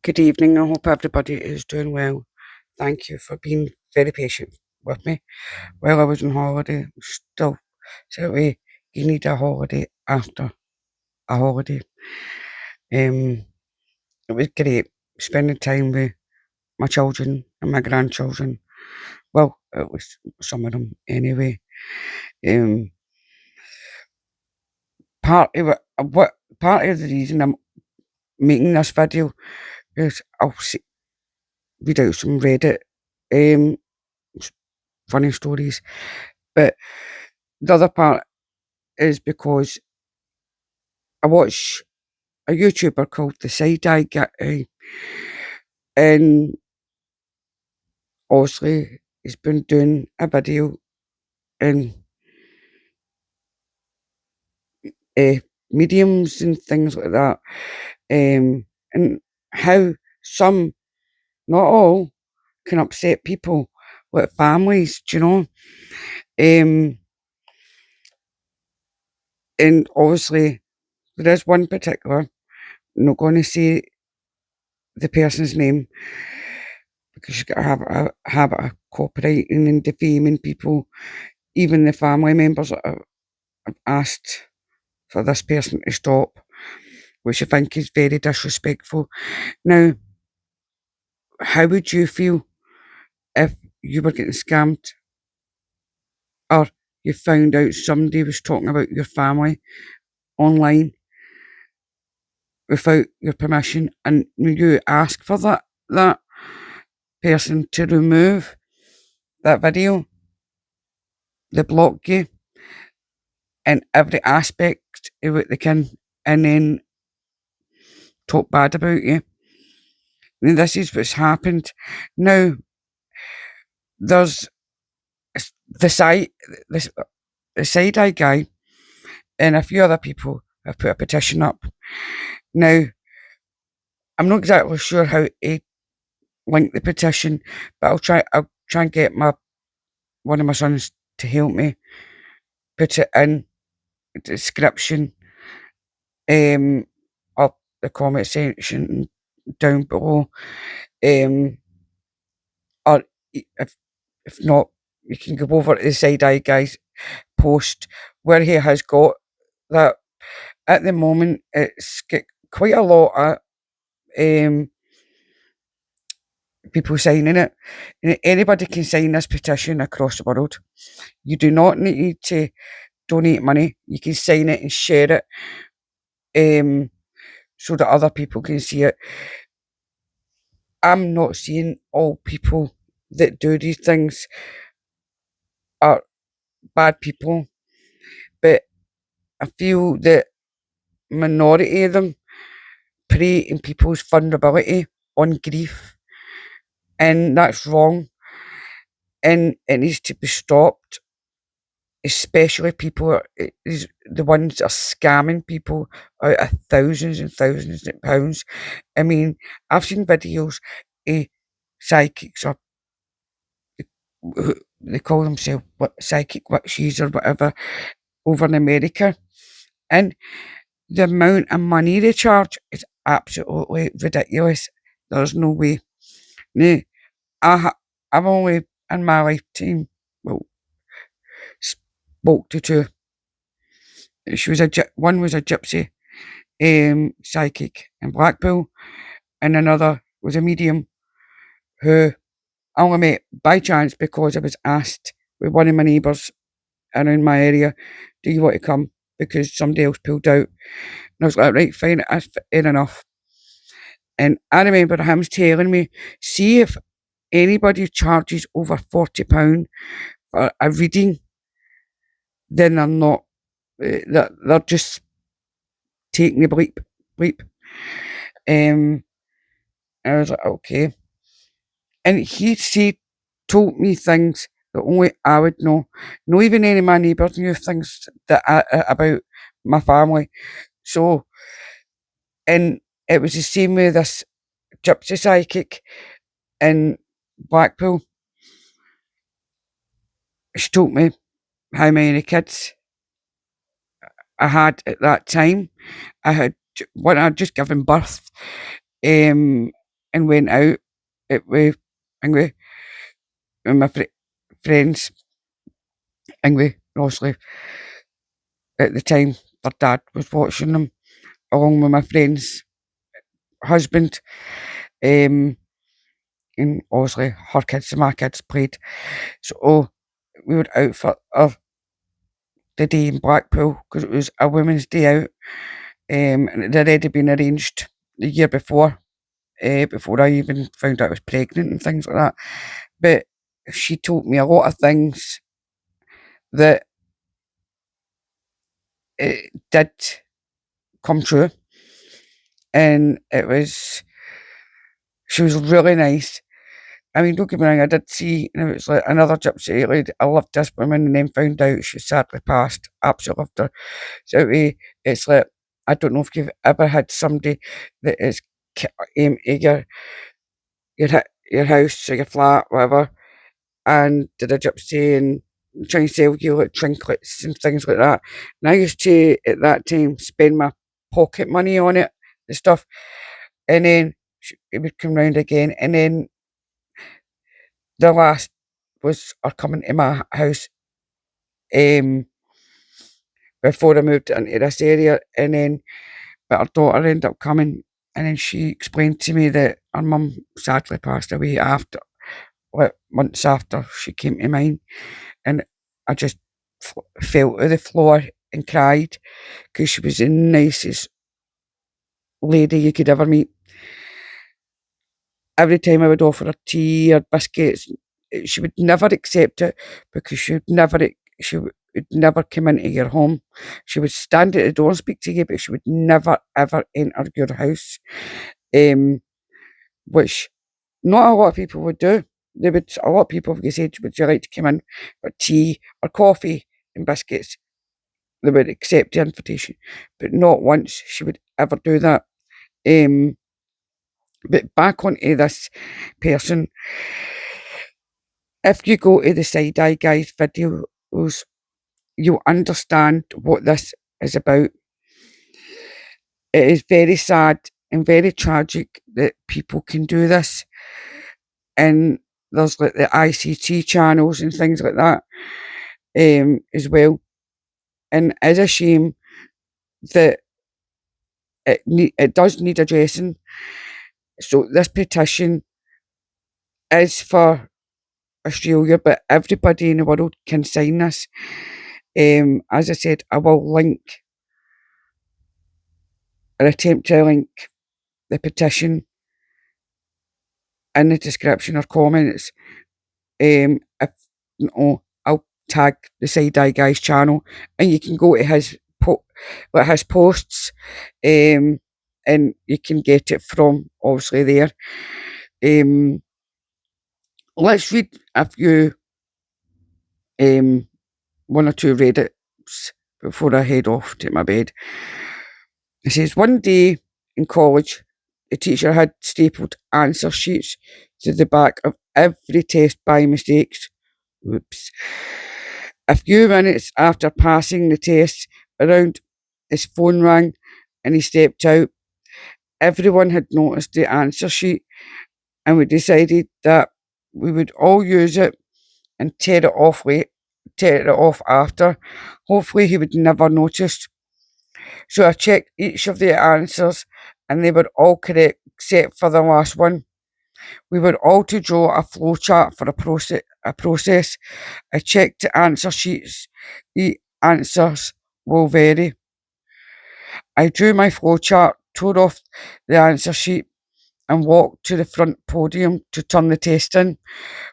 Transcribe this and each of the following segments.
Good evening. I hope everybody is doing well. Thank you for being very patient with me while I was on holiday. Still, so you need a holiday after a holiday. It was great spending time with my children and my grandchildren. Well, it was some of them anyway. Um, part of the reason I'm making this video is read out some Reddit um funny stories, but the other part is because I watch a YouTuber called the Side Eye Guy, and obviously he's been doing a video in uh, mediums and things like that, and how some, not all, can upset people, like families, do you know? Um, and obviously there is one particular, I'm not going to say the person's name because you got to have a habit of copyrighting and defaming people, even the family members that have asked for this person to stop, which I think is very disrespectful. Now, how would you feel if you were getting scammed or you found out somebody was talking about your family online without your permission and you ask for that person to remove that video, they block you in every aspect of what they can and then talk bad about you? And this is what's happened. Now, there's the side, the side eye guy and a few other people have put a petition up. Now, I'm not exactly sure how to link the petition, but I'll try and get one of my sons to help me put it in the description, up the comment section down below. Or if not, you can go over to the Side Eye Guy's post where he has got that. At the moment, it's got quite a lot of um, people signing it. Anybody can sign this petition across the world. You do not need to donate money. You can sign it and share it, so that other people can see it. I'm not saying all people that do these things are bad people, but I feel that minority of them prey in people's vulnerability on grief, and that's wrong, and it needs to be stopped. Especially is the ones that are scamming people out of thousands and thousands of pounds. I mean, I've seen videos of psychics or they call themselves psychic witches or whatever over in America, and the amount of money they charge is absolutely ridiculous. There's no way. Now, I've only in my lifetime, well, spoke to two. One was a gypsy psychic in Blackpool, and another was a medium who I only met by chance because I was asked with one of my neighbours around my area, "Do you want to come?" Because somebody else pulled out. And I was like, "Right, fine, that's fair enough." And I remember him telling me, "See if anybody charges over £40 for a reading, then they're not, they're just taking the bleep." Um, and I was like, "Okay." And told me things that only I would know. Not even any of my neighbours knew things about my family. So, and it was the same with this gypsy psychic in Blackpool. She told me how many kids I had at that time. I had one. I'd just given birth, um, and went out with my friends, and obviously at the time their dad was watching them along with my friend's husband, and obviously her kids and my kids played. So we were out for the day in Blackpool because it was a women's day out, and it had already been arranged the year before I even found out I was pregnant and things like that. But she told me a lot of things that it did come true, and she was really nice. I mean, don't get me wrong, I did see, it was like another gypsy lady. I loved this woman, and then found out she sadly passed. Absolutely loved her. So it's like, I don't know if you've ever had somebody that is at your house or your flat, whatever, and did a gypsy and trying to sell you like trinkets and things like that. And I used to, at that time, spend my pocket money on it and stuff. And then it would come round again. And then the last was her coming to my house um, before I moved into this area. And then, but her daughter ended up coming. And then she explained to me that her mum sadly passed away after, like months after she came to mine. And I just fell to the floor and cried because she was the nicest lady you could ever meet. Every time I would offer her tea or biscuits, she would never accept it because she would never come into your home. She would stand at the door and speak to you, but she would never ever enter your house. Which not a lot of people would do. A lot of people, if you said, would you like to come in for tea or coffee and biscuits? They would accept the invitation, but not once she would ever do that. But back onto this person, if you go to the Side Eye Guys videos, you'll understand what this is about. It is very sad and very tragic that people can do this. And there's like the ICT channels and things like that as well. And it is a shame that it does need addressing. So this petition is for Australia, but everybody in the world can sign this. As I said, I will link or attempt to link the petition in the description or comments. If I'll tag the Side Eye Guys channel, and you can go to his posts, and you can get it from obviously there. Let's read a few, one or two Reddits before I head off to my bed. It says, one day in college, the teacher had stapled answer sheets to the back of every test by mistakes. Oops. A few minutes after passing the test around, his phone rang and he stepped out. Everyone had noticed the answer sheet, and we decided that we would all use it and tear it off after. Hopefully he would never notice. So I checked each of the answers and they were all correct except for the last one. We were all to draw a flowchart for a process. I checked the answer sheets. The answers will vary. I drew my flowchart, tore off the answer sheet, and walked to the front podium to turn the test in.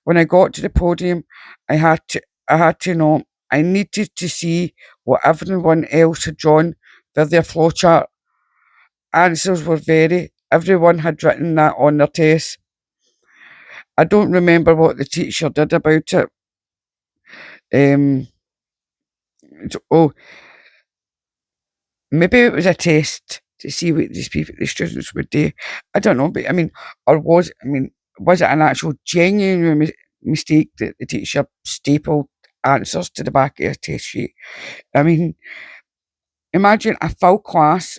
When I got to the podium, I had to know. I needed to see what everyone else had drawn for their flowchart. Answers were vary. Everyone had written that on their test. I don't remember what the teacher did about it. Oh, maybe it was a test to see what the students would do. I don't know, but was it an actual genuine mistake that the teacher stapled answers to the back of a test sheet? I mean, imagine a full class.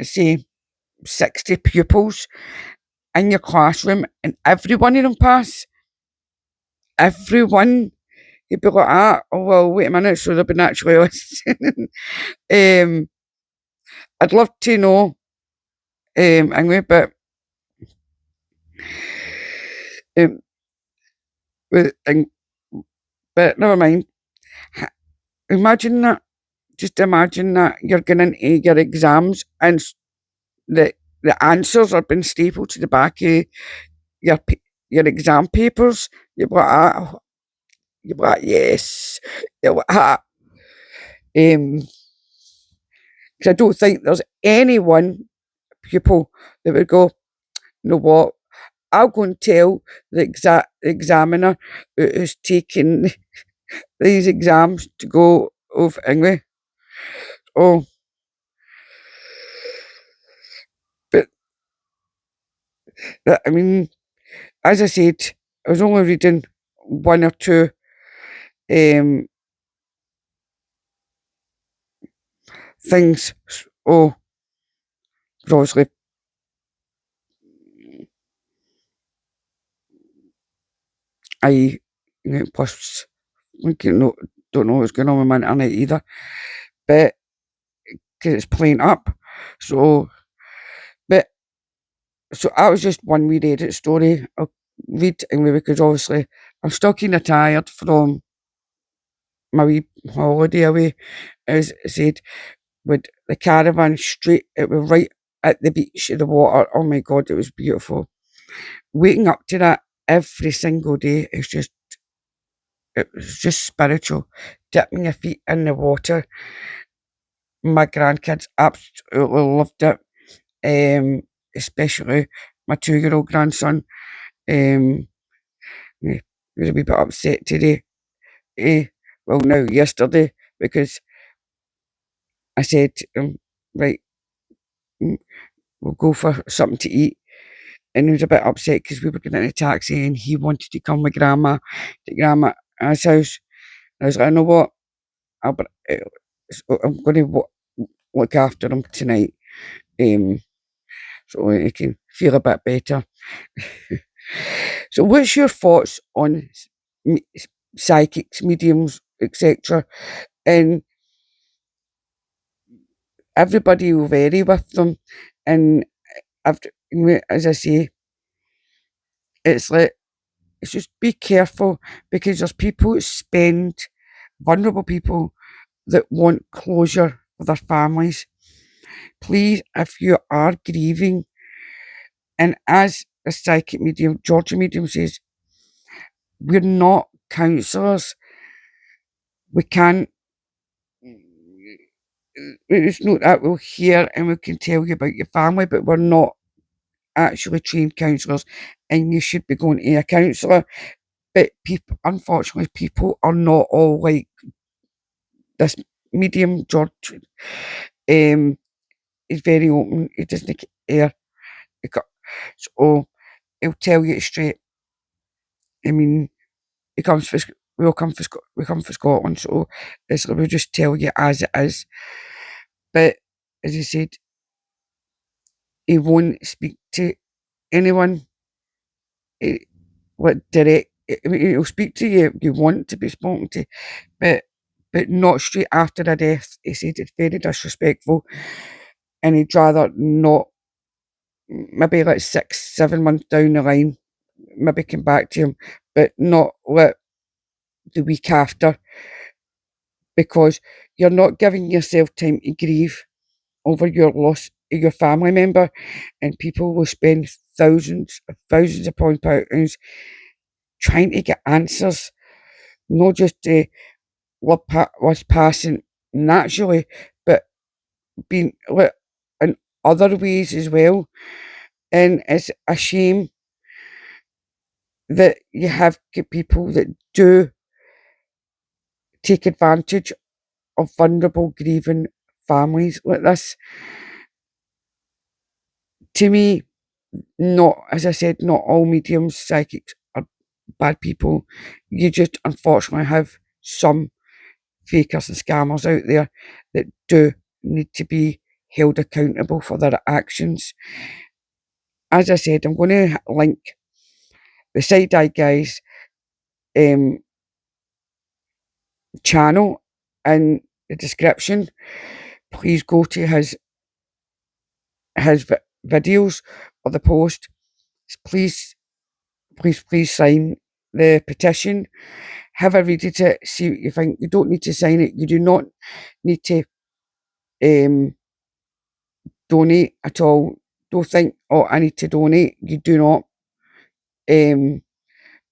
Say 60 pupils, in your classroom and every one of them pass, everyone, you'd be like, oh, well, wait a minute, so they've been actually listening. I'd love to know, anyway, but, um, but never mind. Imagine that. Just imagine that you're going into your exams and the the answers are being stapled to the back of your your exam papers. You're like, you're like, yes. You're like, because I don't think there's any one pupil that would go, you know what, I'll go and tell the examiner who's taking these exams to go over anyway. Oh, but I mean, as I said, I was only reading one or two um, things. Oh, obviously, I plus don't know what's going on with my internet either, but because it's playing up. So, but so that was just one wee Reddit story. I'll read anyway because obviously I'm still kind of tired from my wee holiday away. As I said, with the caravan straight, it was right at the beach of the water. Oh my god, it was beautiful. Waking up to that every single day is just, it was just spiritual. Dipping your feet in the water. My grandkids absolutely loved it. Especially my 2-year-old grandson. Um, he was a wee bit upset today. Well, no, yesterday, because I said, right, mm, we'll go for something to eat. And he was a bit upset because we were getting in a taxi and he wanted to come with grandma to grandma's house. I was like, I know what, I'm going to look after him tonight, um, so he can feel a bit better. So, what's your thoughts on psychics, mediums, etc.? And everybody will vary with them. And after, as I say, it's like, it's just be careful because there's people that spend, vulnerable people that want closure for their families. Please, if you are grieving, and as a psychic medium, Georgia medium says, we're not counsellors. We can't, it's not that we'll hear and we can tell you about your family, but we're not actually trained counsellors, and you should be going to a counsellor. But people, unfortunately, people are not all like this medium. George, he's very open. He doesn't care. So he'll tell you straight. I mean, he comes for we all come for we come for Scotland, so it's like we'll just tell you as it is. But as I said, he won't speak to anyone. What direct? I mean, he'll speak to you. You want to be spoken to, but not straight after a death. He said it's very disrespectful, and he'd rather not. Maybe like 6, 7 months down the line, maybe come back to him, but not let the week after, because you're not giving yourself time to grieve over your loss of your family member, and people will spend thousands upon pounds trying to get answers, not just to what's passing naturally, but being in other ways as well. And it's a shame that you have people that do take advantage of vulnerable, grieving families like this. To me, not, as I said, not all mediums, psychics are bad people. You just unfortunately have some fakers and scammers out there that do need to be held accountable for their actions. as I said, I'm going to link the Side Eye Guys channel in the description. Please go to his videos or the post. Please, please sign the petition. Have a read of it. See what you think. You don't need to sign it. You do not need to donate at all. Don't think, oh, I need to donate. You do not.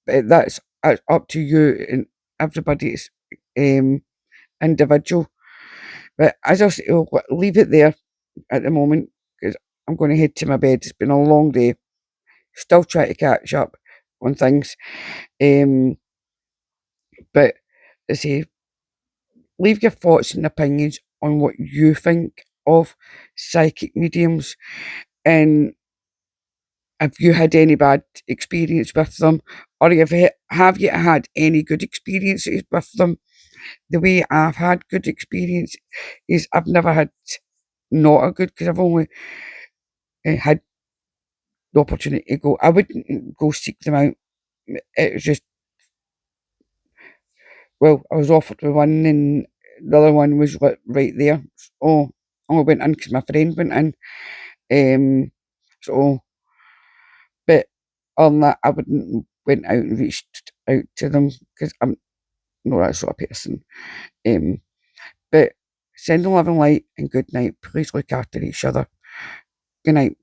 But that's up to you, and everybody's individual. But as I say, I'll leave it there at the moment because I'm going to head to my bed. It's been a long day. Still trying to catch up on things. But I say, leave your thoughts and opinions on what you think of psychic mediums, and have you had any bad experience with them, or have you had any good experiences with them? The way I've had good experience is I've never had not a good, because I've only had the opportunity to go. I wouldn't go seek them out. It was just, well, I was offered with one and the other one was right there. So I went in because my friend went in. So, but on that, I wouldn't went out and reached out to them because I'm not that sort of person. But send love and light and good night. Please look after each other. Good night.